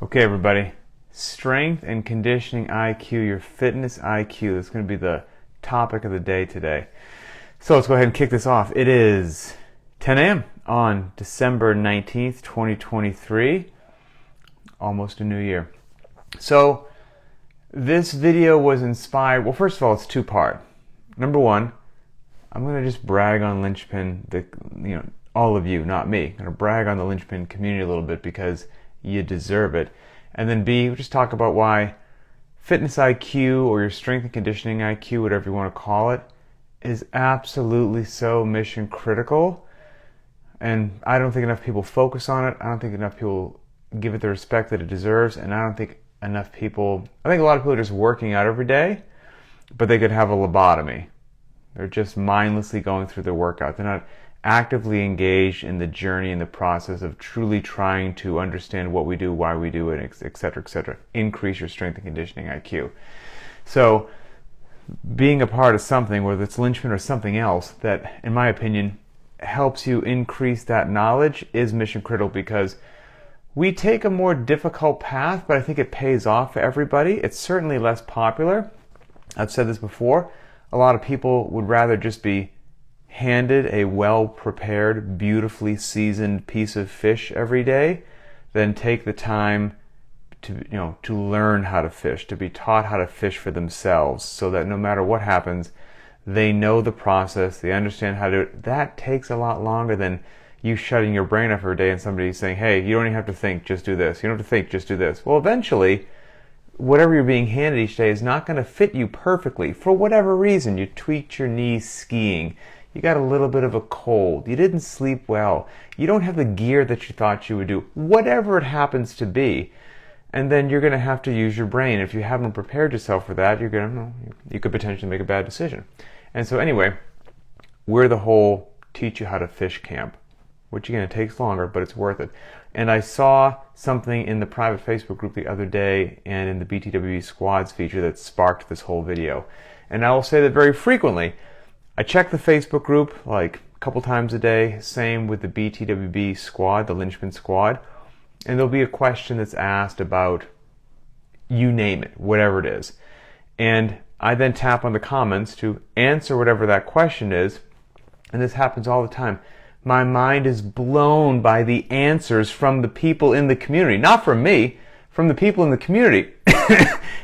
Okay, everybody. Strength and conditioning IQ, your fitness IQ. That's going to be the topic of the day today. So let's go ahead and kick this off. It is 10 a.m. on December 19th, 2023. Almost a new year. So this video was inspired. Well, first of all, it's two-part. Number one, I'm going to just brag on Linchpin, all of you, not me. I'm going to brag on the Linchpin community a little bit because you deserve it. And then B, we'll just talk about why fitness IQ or your strength and conditioning IQ, whatever you want to call it, is absolutely so mission critical. And I don't think enough people focus on it. I don't think enough people give it the respect that it deserves. And I don't think enough people, I think a lot of people are just working out every day, but they could have a lobotomy. They're just mindlessly going through their workout. They're not actively engaged in the journey and the process of truly trying to understand what we do, why we do it, et cetera, increase your strength and conditioning IQ. So being a part of something, whether it's Linchpin or something else, that, in my opinion, helps you increase that knowledge is mission critical, because we take a more difficult path, but I think it pays off for everybody. It's certainly less popular. I've said this before. A lot of people would rather just be handed a well-prepared, beautifully seasoned piece of fish every day than take the time to learn how to fish, to be taught how to fish for themselves, so that no matter what happens, they know the process, they understand how to do it. That takes a lot longer than you shutting your brain off every day and somebody saying, hey, you don't even have to think, just do this. You don't have to think, just do this. Well, eventually, whatever you're being handed each day is not going to fit you perfectly. For whatever reason, you tweaked your knee skiing. You got a little bit of a cold. You didn't sleep well. You don't have the gear that you thought you would do. Whatever it happens to be. And then you're going to have to use your brain. If you haven't prepared yourself for that, you could potentially make a bad decision. And so anyway, we're the whole teach you how to fish camp, which again, it takes longer, but it's worth it. And I saw something in the private Facebook group the other day and in the BTWB squads feature that sparked this whole video. And I will say that very frequently, I check the Facebook group like a couple times a day, same with the BTWB squad, the Linchpin squad, and there'll be a question that's asked about, you name it, whatever it is. And I then tap on the comments to answer whatever that question is, and this happens all the time. My mind is blown by the answers from the people in the community, not from me, from the people in the community.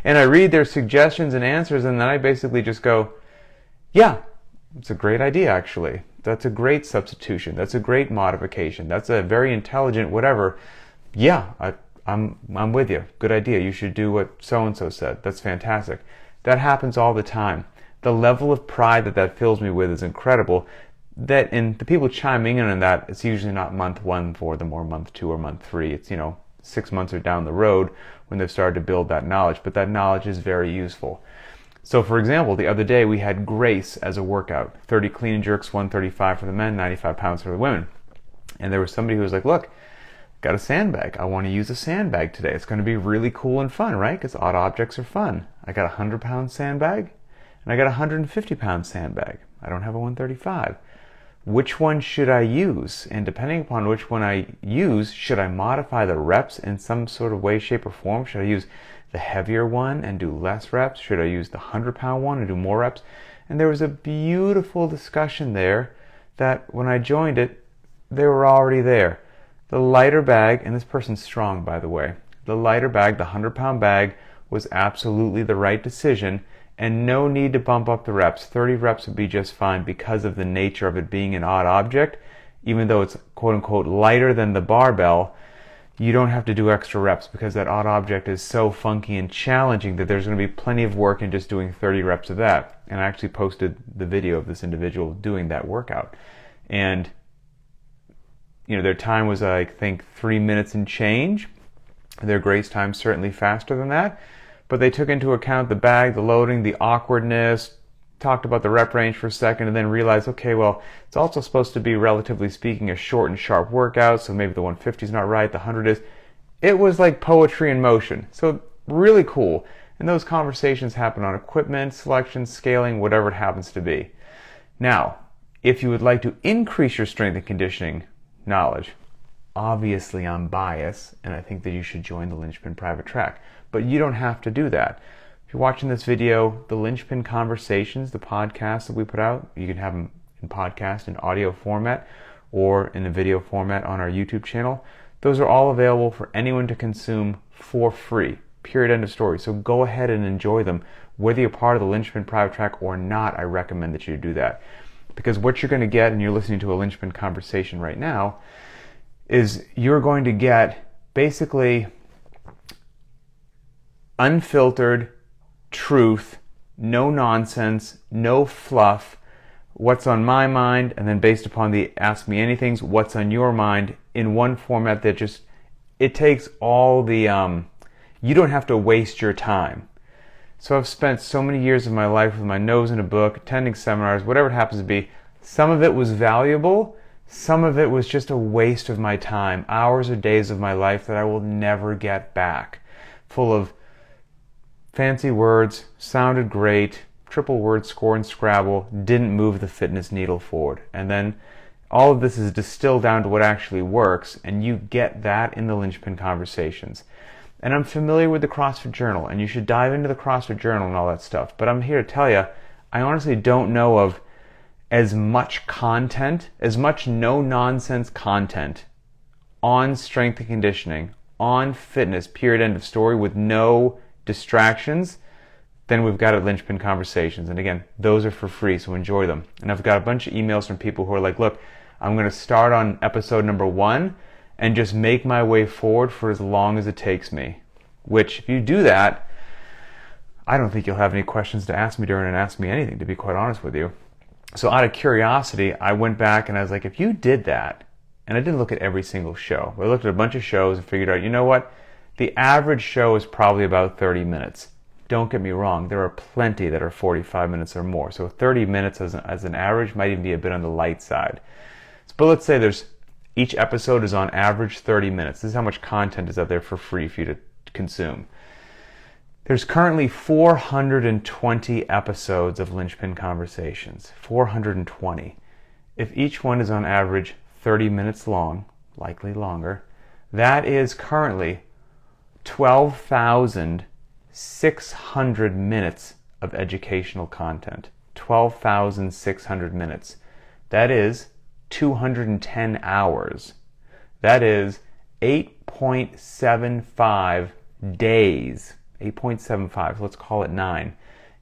And I read their suggestions and answers, and then I basically just go, yeah, it's a great idea, actually. That's a great substitution. That's a great modification. That's a very intelligent whatever. Yeah, I'm with you. Good idea. You should do what so-and-so said. That's fantastic. That happens all the time. The level of pride that fills me with is incredible. And the people chiming in on that, it's usually not month one for them, or month two, or month three. It's, 6 months or down the road when they've started to build that knowledge. But that knowledge is very useful. So, for example, the other day we had Grace as a workout. 30 clean and jerks, 135 for the men, 95 pounds for the women. And there was somebody who was like, look, got a sandbag. I want to use a sandbag today. It's going to be really cool and fun, right? Because odd objects are fun. I got a 100-pound sandbag, and I got a 150-pound sandbag. I don't have a 135. Which one should I use? And depending upon which one I use, should I modify the reps in some sort of way, shape, or form? Should I use the heavier one and do less reps? Should I use the 100-pound one and do more reps? And there was a beautiful discussion there that when I joined it, they were already there. The lighter bag, and this person's strong, by the way, the lighter bag, the 100-pound bag, was absolutely the right decision, and no need to bump up the reps. 30 reps would be just fine because of the nature of it being an odd object. Even though it's quote-unquote lighter than the barbell, you don't have to do extra reps because that odd object is so funky and challenging that there's going to be plenty of work in just doing 30 reps of that. And I actually posted the video of this individual doing that workout. And their time was, I think, 3 minutes and change. Their Grace time certainly faster than that. But they took into account the bag, the loading, the awkwardness, talked about the rep range for a second, and then realized, okay, well, it's also supposed to be, relatively speaking, a short and sharp workout, so maybe the 150 is not right, the 100 is. It was like poetry in motion. So really cool. And those conversations happen on equipment, selection, scaling, whatever it happens to be. Now, if you would like to increase your strength and conditioning knowledge, obviously I'm biased, and I think that you should join the Linchpin Private Track. But you don't have to do that. If you're watching this video, the Linchpin Conversations, the podcast that we put out, you can have them in podcast, in audio format, or in a video format on our YouTube channel. Those are all available for anyone to consume for free. Period, end of story. So go ahead and enjoy them. Whether you're part of the Linchpin Private Track or not, I recommend that you do that. Because what you're going to get, and you're listening to a Linchpin Conversation right now, is you're going to get basically unfiltered truth, no nonsense, no fluff, what's on my mind, and then based upon the Ask Me Anythings, what's on your mind, in one format that just, it takes all the, you don't have to waste your time. So I've spent so many years of my life with my nose in a book, attending seminars, whatever it happens to be. Some of it was valuable, some of it was just a waste of my time, hours or days of my life that I will never get back. Full of fancy words, sounded great, triple word score in Scrabble, didn't move the fitness needle forward. And then all of this is distilled down to what actually works, and you get that in the Linchpin Conversations. And I'm familiar with the CrossFit Journal, and you should dive into the CrossFit Journal and all that stuff. But I'm here to tell you, I honestly don't know of as much content, as much no-nonsense content on strength and conditioning, on fitness, period, end of story, with no distractions, then we've got at Linchpin Conversations. And again, those are for free, so enjoy them. And I've got a bunch of emails from people who are like, look, I'm going to start on episode number 1 and just make my way forward for as long as it takes me. Which, if you do that, I don't think you'll have any questions to ask me during an Ask Me Anything, to be quite honest with you. So out of curiosity, I went back and I was like, if you did that, and I didn't look at every single show, but I looked at a bunch of shows and figured out, you know what? The average show is probably about 30 minutes. Don't get me wrong, there are plenty that are 45 minutes or more. So 30 minutes as an average might even be a bit on the light side. But let's say each episode is on average 30 minutes. This is how much content is out there for free for you to consume. There's currently 420 episodes of Linchpin Conversations. 420. If each one is on average 30 minutes long, likely longer, that is currently 12,600 minutes of educational content. 12,600 minutes. That is 210 hours. That is 8.75 days. 8.75, let's call it 9.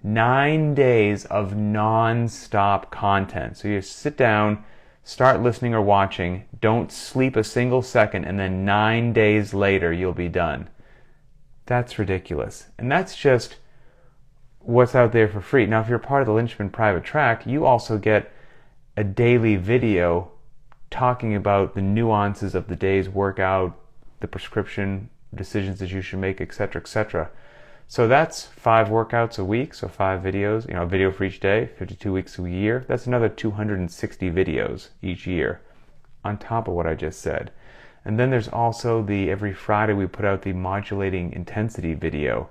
9 days of non-stop content. So you sit down, start listening or watching, don't sleep a single second, and then 9 days later you'll be done. That's ridiculous. And that's just what's out there for free. Now, if you're part of the Linchpin Private Track, you also get a daily video talking about the nuances of the day's workout, the prescription decisions that you should make, etc., etc. So that's 5 workouts a week, so 5 videos, a video for each day, 52 weeks a year. That's another 260 videos each year on top of what I just said. And then there's also every Friday we put out the modulating intensity video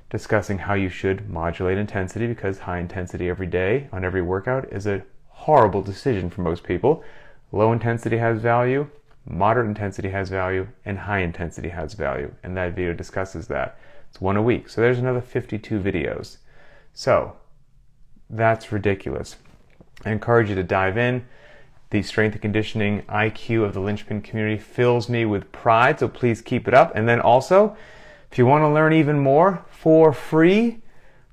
discussing how you should modulate intensity, because high intensity every day on every workout is a horrible decision for most people. Low intensity has value, moderate intensity has value, and high intensity has value. And that video discusses that. It's 1 a week. So there's another 52 videos. So that's ridiculous. I encourage you to dive in. The strength and conditioning IQ of the Linchpin community fills me with pride, so please keep it up. And then also, if you want to learn even more for free,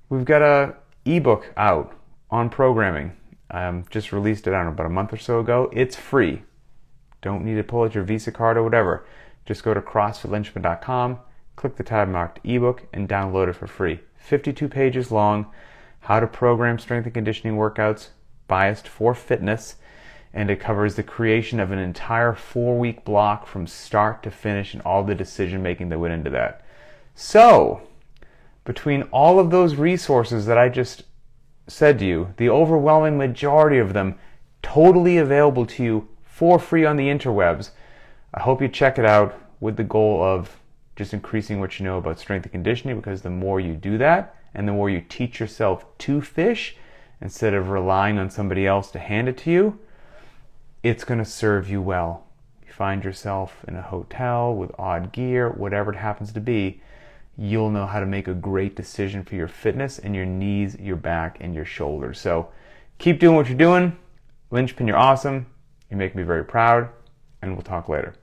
we've got an ebook out on programming. Just released it, I don't know, about a month or so ago. It's free. Don't need to pull out your Visa card or whatever. Just go to CrossFitLinchpin.com, click the tab marked ebook, and download it for free. 52 pages long, how to program strength and conditioning workouts biased for fitness, and it covers the creation of an entire 4-week block from start to finish and all the decision making that went into that. So, between all of those resources that I just said to you, the overwhelming majority of them totally available to you for free on the interwebs. I hope you check it out with the goal of just increasing what you know about strength and conditioning, because the more you do that and the more you teach yourself to fish instead of relying on somebody else to hand it to you, it's going to serve you well. you find yourself in a hotel with odd gear, whatever it happens to be, you'll know how to make a great decision for your fitness and your knees, your back, and your shoulders. So keep doing what you're doing. Linchpin, you're awesome. You make me very proud, and we'll talk later.